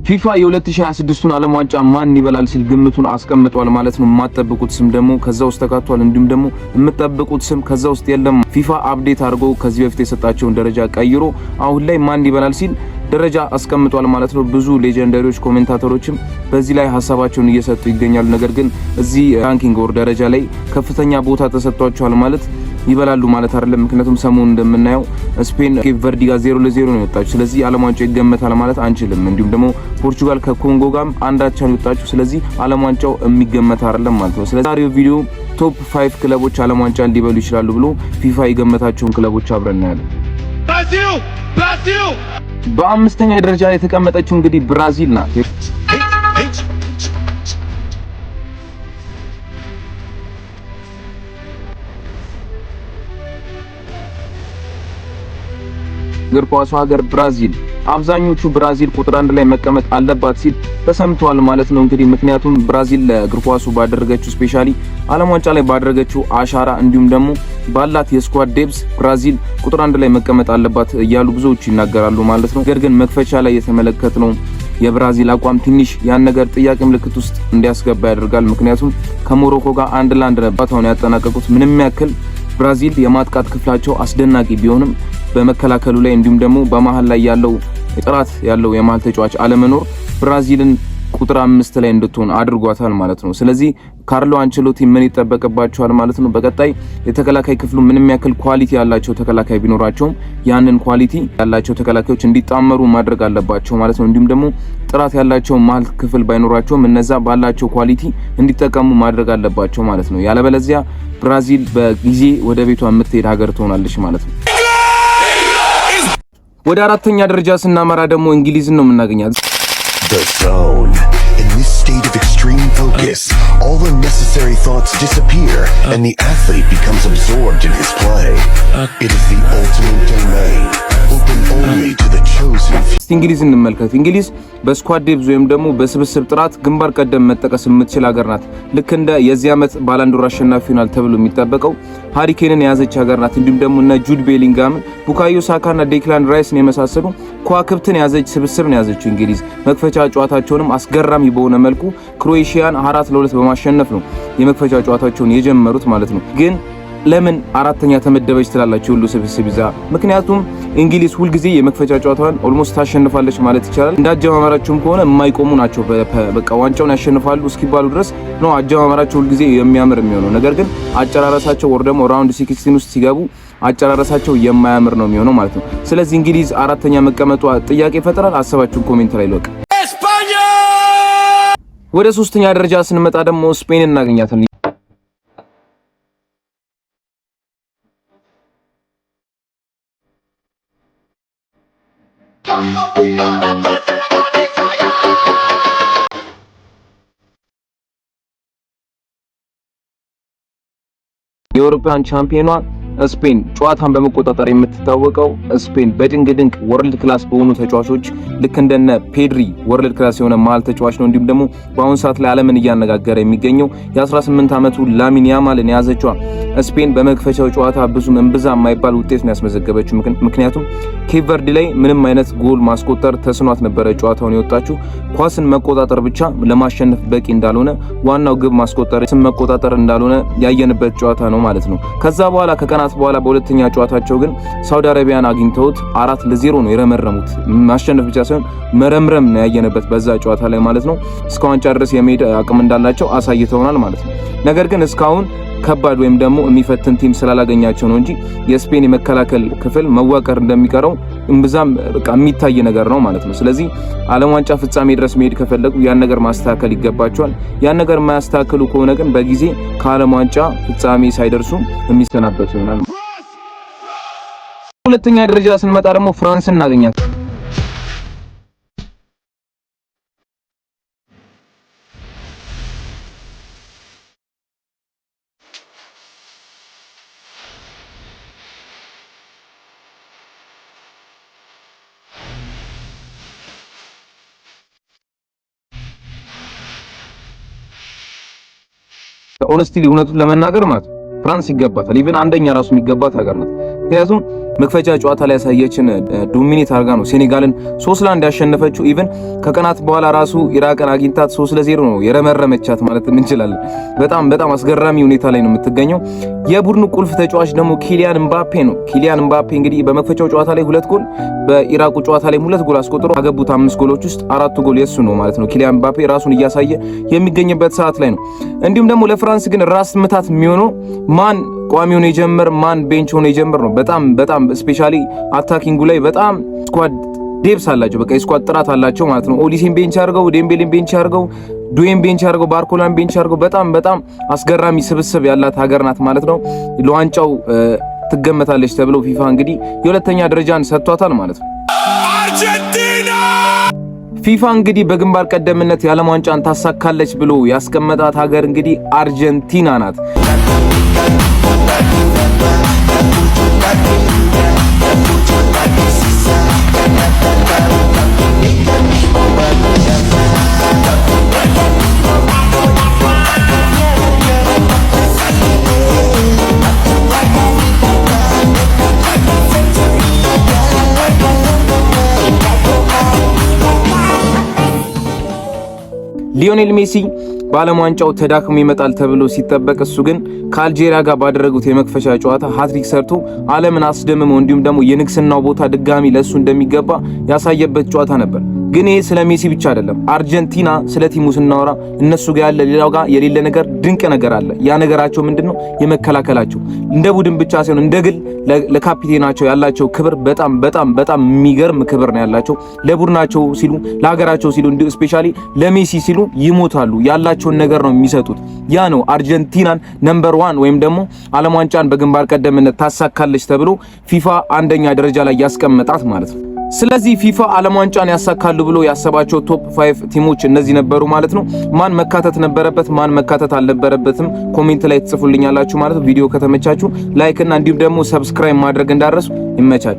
ፊፋ የ2026ን ዓለም ዋንጫ ማን ይበላል ሲል ግምቱን አስቀምጧል ማለት ነው። የማትጠብቁት ስም ደግሞ ከዛ ውስጥ ተካቷል። እንዲሁም ደግሞ የምትጠብቁት ስም ከዛ ውስጥ የለም። ፊፋ አፕዴት አድርጎ ከዚህ በፊት የሰጣቸውን ደረጃ ቀይሮ አሁን ላይ ማን ይበላል ሲል ደረጃ አስቀምጧል ማለት ነው። ብዙ ሌጀንደሪዎች ኮሜንታተሮችም በዚህ ላይ ሀሳባቸውን እየሰጡ ይገኛሉ። ነገር ግን እዚህ ራንኪንግ ወር ደረጃ ላይ ከፍተኛ ቦታ ተሰጥቷቸዋል ማለት ይበላሉ ማለት አይደለም። ምክንያቱም ሰሞኑን እንደምናየው ስፔን ኬፕ ቨርዲ ጋር 0-0 ነው የወጣችው። ስለዚህ ዓለም ዋንጫው ይገመታል ማለት አንችልም። እንዲሁም ደግሞ ፖርቹጋል ከኮንጎ ጋር አንዳቻ ነው የወጣችው። ስለዚህ ዓለም ዋንጫው የሚገመት አይደለም ማለት ነው። ስለዚህ ዛሬው ቪዲዮ ቶፕ 5 ክለቦች ዓለም ዋንጫን ሊበሉ ይችላሉ ብሎ ፊፋ የገመታቸውን ክለቦች አብረን እናያለን። ብራዚል በአምስተኛ ደረጃ ላይ የተቀመጠችው እንግዲህ ብራዚል ናት። እግር ኳሱ ሀገር ብራዚል አብዛኞቹ ብራዚል ቁጥር 1 ላይ መቀመጥ አለባት ሲል ተሰምቷል ማለት ነው። እንግዲህ ምክንያቱም ብራዚል ለእግር ኳሱ ባደረገችው ስፔሻሊ ዓለም ዋንጫ ላይ ባደረገችው አሻራ እንዲሁም ደግሞ ባላት የስኳድ ዴፕስ ብራዚል ቁጥር 1 ላይ መቀመጥ አለባት እያሉ ብዙዎች ይናገራሉ ማለት ነው። ነገር ግን መክፈቻ ላይ የተመለከትነው የብራዚል አቋም ትንሽ ያን ነገር ጥያቄ ምልክት ውስጥ እንዲያስገባ ያደርጋል። ምክንያቱም ከሞሮኮ ጋር 1-1 ነበር ያጠናቀቁት። ምንም ያክል ብራዚል የማጥቃት ክፍላቸው አስደናቂ ቢሆንም በመከላከሉ ላይ እንዲሁም ደግሞ በመሃል ላይ ያለው ጥራት ያለው የመሃል ተጫዋች አለመኖር ብራዚልን ቁጥር 5 ላይ እንድትሆን አድርጓታል ማለት ነው። ስለዚህ ካርሎ አንቸሎቲ ምን ይጠበቅባቸዋል ማለት ነው? በቀጣይ የተከላካይ ክፍሉ ምንም ያክል ኳሊቲ ያላቸው ተከላካይ ቢኖራቸውም ያንን ኳሊቲ ያላቸው ተከላካዮች እንዲጣመሩ ማድረግ አለባቸው ማለት ነው። እንዲሁም ደግሞ ጥራት ያላቸው መሃል ክፍል ባይኖራቸውም እነዛ ባላቸው ኳሊቲ እንዲጠቀሙ ማድረግ አለባቸው ማለት ነው። ያለበለዚያ ብራዚል በጊዜ ወደ ቤቷ የምትሄድ ሀገር ትሆናለች ማለት ነው። ወደ አራተኛ ደረጃ ስናመራ ደግሞ እንግሊዝን ነው የምናገኛት። The zone. In this state of extreme focus, all unnecessary thoughts disappear and the athlete becomes absorbed in his play. It is the ultimate domain, open only to the chosen. እንግሊዝ እንመልከት። እንግሊዝ በስኳድ ዴፕዝ ወይም ደግሞ በስብስብ ጥራት ግንባር ቀደም መጠቀስ የምትችል ሀገር ናት። ልክ እንደ የዚህ ዓመት ባላንዶር አሸናፊ ሆናል ተብሎ የሚጠበቀው ሃሪኬንን የያዘች ሀገር ናት። እንዲሁም ደግሞ እነ ጁድ ቤሊንጋም፣ ቡካዮ ሳካና ዴክላን ራይስን የመሳሰሉ ከዋክብትን የያዘች ስብስብ ነው ያዘችው እንግሊዝ። መክፈቻ ጨዋታቸውንም አስገራሚ በሆነ መልኩ ክሮኤሺያን 4-2 በማሸነፍ ነው የመክፈቻ ጨዋታቸውን የጀመሩት ማለት ነው። ግን ለምን አራተኛ ተመደበች ትላላችሁ ሁሉ ስብስብ ይዛ? ምክንያቱም እንግሊዝ ሁሉ ጊዜ የመክፈቻ ጨዋታዋን ኦልሞስት ታሸንፋለች ማለት ይቻላል። እንዳጀማመራቸውም ከሆነ የማይቆሙ ናቸው። በቃ ዋንጫውን ያሸንፋሉ እስኪባሉ ድረስ ነው አጀማመራቸው ሁሉ ጊዜ የሚያምር የሚሆነው። ነገር ግን አጨራረሳቸው ወር ደግሞ ራውንድ 16 ውስጥ ሲገቡ አጨራረሳቸው የማያምር ነው የሚሆነው ማለት ነው። ስለዚህ እንግሊዝ አራተኛ መቀመጧ ጥያቄ ይፈጥራል። አሰባችሁን ኮሜንት ላይ ልወቅ። ወደ ሶስተኛ ደረጃ ስንመጣ ደግሞ ስፔን እናገኛታለን። የአውሮፓን ቻምፒዮኗ ስፔን ጨዋታን በመቆጣጠር የምትታወቀው ስፔን በድንቅ ድንቅ ወርልድ ክላስ በሆኑ ተጫዋቾች ልክ እንደነ ፔድሪ ወርልድ ክላስ የሆነ መሃል ተጫዋች ነው። እንዲሁም ደግሞ በአሁን ሰዓት ላይ ዓለምን እያነጋገረ የሚገኘው የ18 ዓመቱ ላሚን ያማልን የያዘችው ስፔን በመክፈቻው ጨዋታ ብዙም እንብዛም የማይባል ውጤት ነው ያስመዘገበችው። ምክንያቱም ኬፕ ቨርዲ ላይ ምንም አይነት ጎል ማስቆጠር ተስኗት ነበረ ጨዋታውን የወጣችው። ኳስን መቆጣጠር ብቻ ለማሸነፍ በቂ እንዳልሆነ፣ ዋናው ግብ ማስቆጠር ስም መቆጣጠር እንዳልሆነ ያየንበት ጨዋታ ነው ማለት ነው። ከዛ በኋላ ከቀናት በኋላ በሁለተኛ ጨዋታቸው ግን ሳውዲ አረቢያን አግኝተውት 4-0 ነው የረመረሙት። ማሸነፍ ብቻ ሳይሆን መረምረም ነው ያየንበት በዛ ጨዋታ ላይ ማለት ነው። እስከ ዋንጫ ድረስ የመሄድ አቅም እንዳላቸው አሳይተውናል ማለት ነው። ነገር ግን እስካሁን ከባድ ወይም ደግሞ የሚፈትን ቲም ስላላገኛቸው ነው እንጂ የስፔን የመከላከል ክፍል መዋቀር እንደሚቀረው እምብዛም በቃ የሚታይ ነገር ነው ማለት ነው። ስለዚህ ዓለም ዋንጫ ፍጻሜ ድረስ መሄድ ከፈለጉ ያን ነገር ማስተካከል ይገባቸዋል። ያን ነገር ማያስተካክሉ ከሆነ ግን በጊዜ ከዓለም ዋንጫ ፍጻሜ ሳይደርሱ የሚሰናበቱ ይሆናል። ሁለተኛ ደረጃ ስንመጣ ደግሞ ፍራንስ እናገኛት። ኦነስቲሊ እውነቱን ለመናገር ማለት ፍራንስ ይገባታል። ኢቭን አንደኛ ራሱ የሚገባት ሀገር ናት። ምክንያቱም መክፈቻ ጨዋታ ላይ ያሳየችን ዶሚኔት አርጋ ነው ሴኔጋልን 3-1 ያሸነፈችው። ኢቭን ከቀናት በኋላ ራሱ ኢራቅን አግኝታት 3-0 ነው የረመረመቻት ማለት እንችላለን። በጣም አስገራሚ ሁኔታ ላይ ነው የምትገኘው። የቡድኑ ቁልፍ ተጫዋች ደግሞ ኪሊያን ምባፔ ነው። ኪሊያን ምባፔ እንግዲህ በመክፈቻው ጨዋታ ላይ 2 ጎል፣ በኢራቁ ጨዋታ ላይ 2 ጎል አስቆጥሮ ካገቡት 5 ጎሎች ውስጥ 4 ጎል የሱ ነው ማለት ነው። ኪሊያን ምባፔ ራሱን እያሳየ የሚገኝበት ሰዓት ላይ ነው። እንዲሁም ደግሞ ለፍራንስ ግን ራስ ምታት የሚሆነው ማን ቋሚ ሆኖ ይጀምር ማን ቤንች ሆኖ ይጀምር ነው። በጣም ስፔሻሊ አታኪንጉ ላይ በጣም ስኳድ ዴፕስ አላቸው። በቃ የስኳድ ጥራት አላቸው ማለት ነው። ኦሊሲን ቤንች አድርገው፣ ዴምቤሌን ቤንች አድርገው፣ ዱዌን ቤንች አድርገው፣ ባርኮላን ቤንች አድርገው በጣም አስገራሚ ስብስብ ያላት ሀገር ናት ማለት ነው። ለዋንጫው ትገመታለች ተብሎ ፊፋ እንግዲህ የሁለተኛ ደረጃን ሰጥቷታል ማለት ነው። አርጀንቲና ፊፋ እንግዲህ በግንባር ቀደምነት የዓለም ዋንጫን ታሳካለች ብሎ ያስቀመጣት ሀገር እንግዲህ አርጀንቲና ናት። ሊዮኔል ሜሲ በዓለም ዋንጫው ተዳክሞ ይመጣል ተብሎ ሲጠበቅ እሱ ግን ከአልጄሪያ ጋር ባደረጉት የመክፈቻ ጨዋታ ሃትሪክ ሰርቶ ዓለምን አስደምሞ እንዲሁም ደግሞ የንግስናው ቦታ ድጋሚ ለሱ እንደሚገባ ያሳየበት ጨዋታ ነበር። ግን ይሄ ስለ ሜሲ ብቻ አይደለም። አርጀንቲና ስለ ቲሙ ስናወራ እነሱ ጋር ያለ ሌላው ጋር የሌለ ነገር ድንቅ ነገር አለ። ያ ነገራቸው ምንድነው? የመከላከላቸው እንደ ቡድን ብቻ ሳይሆን እንደ ግል ለካፒቴናቸው ያላቸው ክብር በጣም የሚገርም ክብር ነው ያላቸው። ለቡድናቸው ሲሉ ለሀገራቸው ሲሉ እንደ ስፔሻሊ ለሜሲ ሲሉ ይሞታሉ። ያላቸውን ነገር ነው የሚሰጡት። ያ ነው አርጀንቲናን ነምበር 1 ወይም ደግሞ ዓለም ዋንጫን በግንባር ቀደምነት ታሳካለች ተብሎ ፊፋ አንደኛ ደረጃ ላይ ያስቀመጣት ማለት ነው። ስለዚህ ፊፋ ዓለም ዋንጫን ያሳካሉ ብሎ ያሰባቸው ቶፕ 5 ቲሞች እነዚህ ነበሩ ማለት ነው። ማን መካተት ነበረበት ማን መካተት አልነበረበትም ኮሜንት ላይ ትጽፉልኛላችሁ ማለት ነው። ቪዲዮ ከተመቻችሁ ላይክ እና እንዲሁም ደግሞ ሰብስክራይብ ማድረግ እንዳትረሱ። ይመቻችሁ።